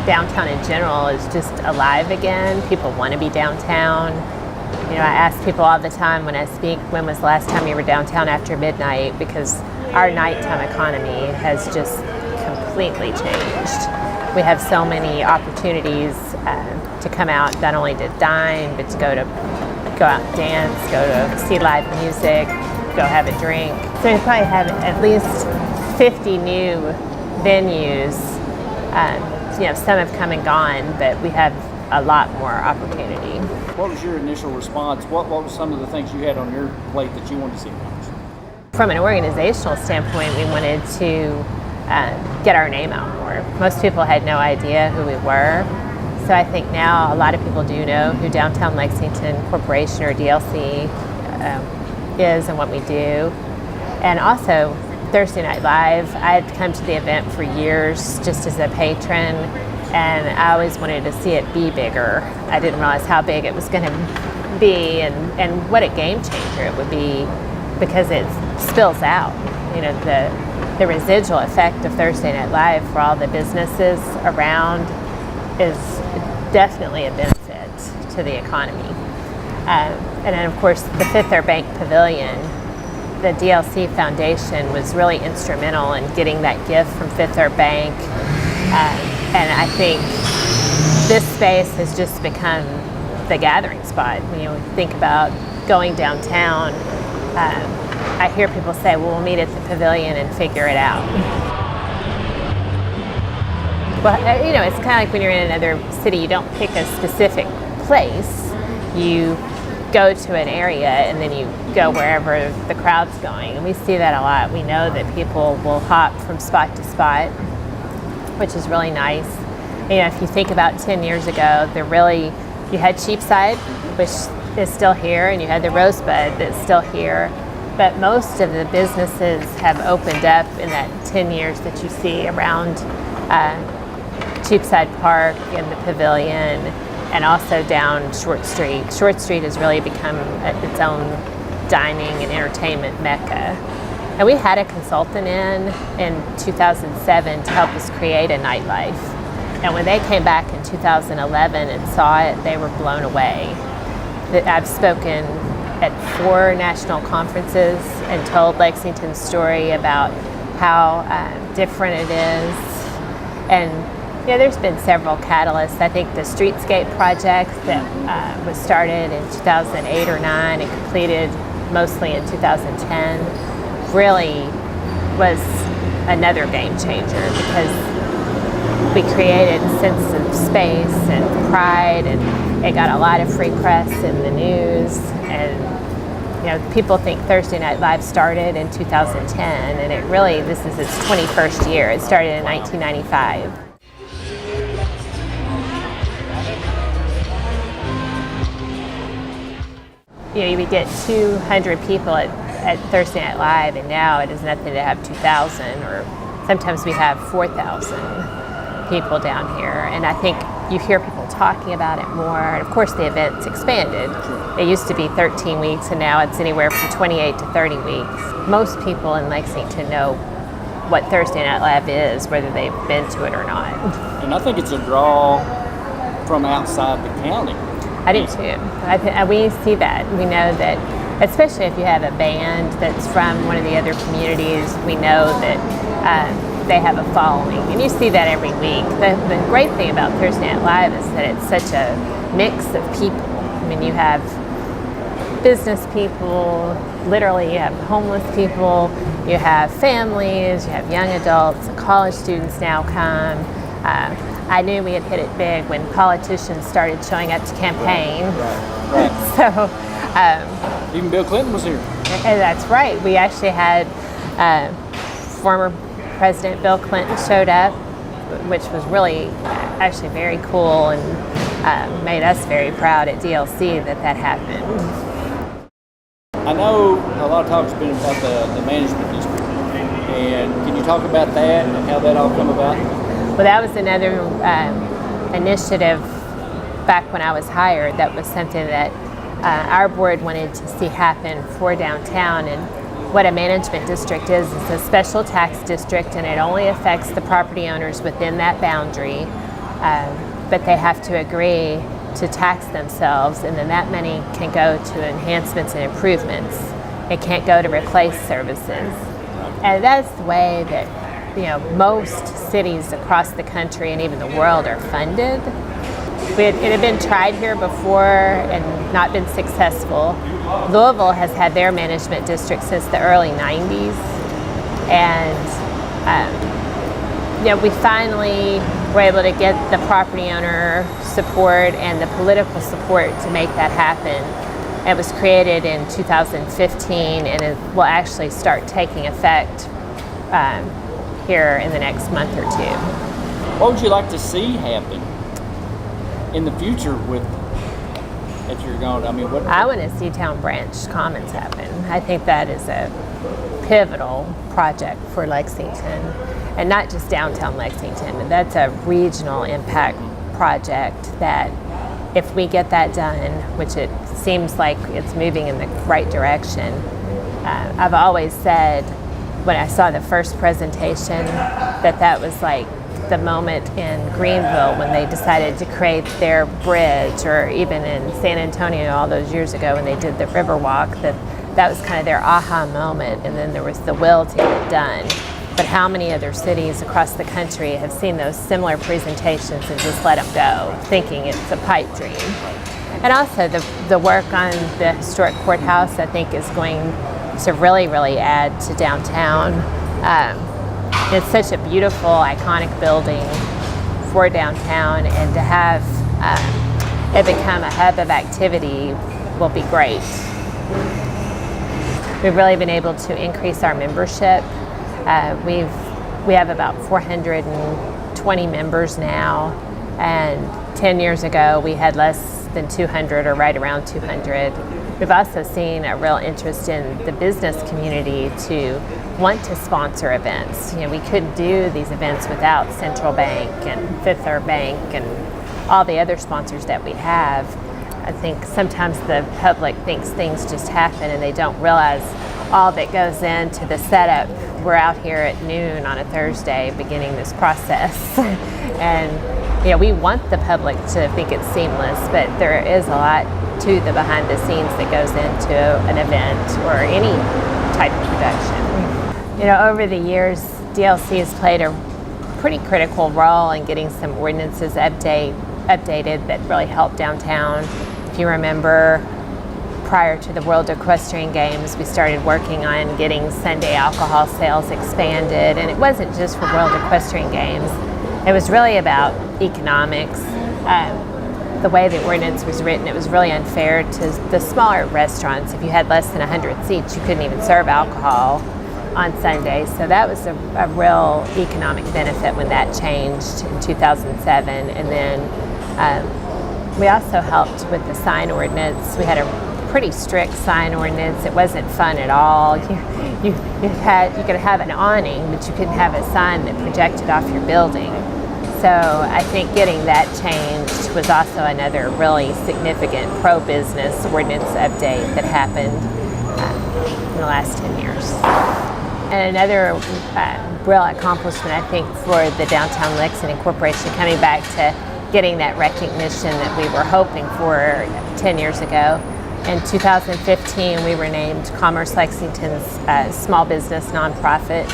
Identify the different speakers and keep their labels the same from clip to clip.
Speaker 1: downtown in general is just alive again. People want to be downtown. You know, I ask people all the time when I speak, when was the last time you were downtown after midnight? Because our nighttime economy has just completely changed. We have so many opportunities to come out, not only to dine, but to go out and dance, go to see live music, go have a drink. So we probably have at least 50 new venues. You know, some have come and gone, but we have a lot more opportunity.
Speaker 2: What was your initial response? What were some of the things you had on your plate that you wanted to see accomplished?
Speaker 1: From an organizational standpoint, we wanted to get our name out more. Most people had no idea who we were. So I think now a lot of people do know who Downtown Lexington Corporation, or DLC, is and what we do. And also Thursday Night Live, I had come to the event for years just as a patron, and I always wanted to see it be bigger. I didn't realize how big it was going to be and what a game changer it would be, because it spills out. You know, the residual effect of Thursday Night Live for all the businesses around is definitely a benefit to the economy. And then of course the Fifth Third Bank Pavilion, the DLC Foundation was really instrumental in getting that gift from Fifth Third Bank. And I think this space has just become the gathering spot. When you think about going downtown, I hear people say, well, we'll meet at the pavilion and figure it out. Well, you know, it's kind of like when you're in another city, you don't pick a specific place. You go to an area and then you go wherever the crowd's going. And we see that a lot. We know that people will hop from spot to spot, which is really nice. You know, if you think about 10 years ago, you had Cheapside, which is still here, and you had the Rosebud that's still here. But most of the businesses have opened up in that 10 years that you see around Cheapside Park and the Pavilion, and also down Short Street. Short Street has really become its own dining and entertainment mecca. And we had a consultant in 2007 to help us create a nightlife. And when they came back in 2011 and saw it, they were blown away. I've spoken at 4 national conferences and told Lexington's story about how different it is. And yeah, there's been several catalysts. I think the Streetscape project that was started in 2008 or 9 and completed mostly in 2010 really was another game changer, because we created a sense of space and pride, and it got a lot of free press in the news. And you know, people think Thursday Night Live started in 2010, and it really, this is its 21st year. It started in 1995. You know, you would get 200 people at Thursday Night Live, and now it is nothing to have 2,000, or sometimes we have 4,000 people down here. And I think you hear people talking about it more. And of course the event's expanded. It used to be 13 weeks, and now it's anywhere from 28 to 30 weeks. Most people in Lexington know what Thursday Night Live is, whether they've been to it or not.
Speaker 2: And I think it's a draw from outside the county.
Speaker 1: I do too. We see that. We know that, especially if you have a band that's from one of the other communities, we know that they have a following. And you see that every week. The great thing about Thursday Night Live is that it's such a mix of people. I mean, you have business people, literally you have homeless people, you have families, you have young adults, college students now come. I knew we had hit it big when politicians started showing up to campaign. Right. So,
Speaker 2: even Bill Clinton was here.
Speaker 1: And that's right. We actually had former President Bill Clinton showed up, which was really actually very cool, and made us very proud at DLC that happened.
Speaker 2: I know a lot of talk has been about the management district, and can you talk about that and how that all come about?
Speaker 1: Well, that was another initiative back when I was hired. That was something that our board wanted to see happen for downtown. And what a management district is a special tax district, and it only affects the property owners within that boundary. but they have to agree to tax themselves, and then that money can go to enhancements and improvements. It can't go to replace services. And that's the way that most cities across the country and even the world are funded. It had been tried here before and not been successful. Louisville has had their management district since the early 90s. And we finally were able to get the property owner support and the political support to make that happen. It was created in 2015, and it will actually start taking effect here in the next month or two.
Speaker 2: What would you like to see happen in the future if you're going?
Speaker 1: I want to see Town Branch Commons happen. I think that is a pivotal project for Lexington, and not just downtown Lexington. That's a regional impact project that if we get that done, which it seems like it's moving in the right direction, I've always said when I saw the first presentation that was like the moment in Greenville when they decided to create their bridge, or even in San Antonio all those years ago when they did the Riverwalk, that was kind of their aha moment, and then there was the will to get it done. But how many other cities across the country have seen those similar presentations and just let them go, thinking it's a pipe dream? And also the work on the historic courthouse, I think, is going to really, really add to downtown. It's such a beautiful, iconic building for downtown, and to have it become a hub of activity will be great. We've really been able to increase our membership. We have about 420 members now, and 10 years ago we had less than 200, or right around 200. We've also seen a real interest in the business community to want to sponsor events. We couldn't do these events without Central Bank and Fifth Third Bank and all the other sponsors that we have. I think sometimes the public thinks things just happen and they don't realize all that goes into the setup. We're out here at noon on a Thursday beginning this process. And we want the public to think it's seamless, but there is a lot to the behind the scenes that goes into an event or any type of production. Over the years, DLC has played a pretty critical role in getting some ordinances updated that really helped downtown. If you remember, prior to the World Equestrian Games, we started working on getting Sunday alcohol sales expanded, and it wasn't just for World Equestrian Games. It was really about economics. The way the ordinance was written, it was really unfair to the smaller restaurants. If you had less than 100 seats, you couldn't even serve alcohol on Sundays. So that was a real economic benefit when that changed in 2007. And then we also helped with the sign ordinance. We had a pretty strict sign ordinance. It wasn't fun at all. You could have an awning, but you couldn't have a sign that projected off your building. So I think getting that changed was also another really significant pro-business ordinance update that happened in the last 10 years. And another real accomplishment, I think, for the Downtown Lexington Corporation, coming back to getting that recognition that we were hoping for 10 years ago. In 2015, we were named Commerce Lexington's Small Business Nonprofit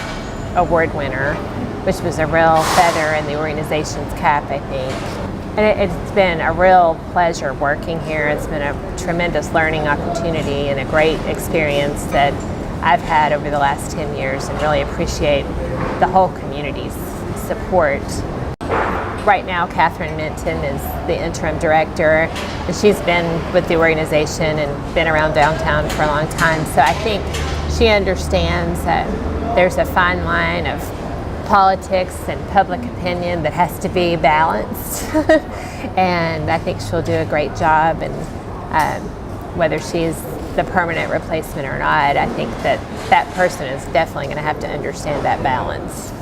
Speaker 1: Award winner, which was a real feather in the organization's cap, I think. And it's been a real pleasure working here. It's been a tremendous learning opportunity and a great experience that I've had over the last 10 years, and really appreciate the whole community's support. Right now, Catherine Minton is the interim director, and she's been with the organization and been around downtown for a long time. So I think she understands that there's a fine line of politics and public opinion that has to be balanced. And I think she'll do a great job, and whether she's the permanent replacement or not, I think that person is definitely going to have to understand that balance.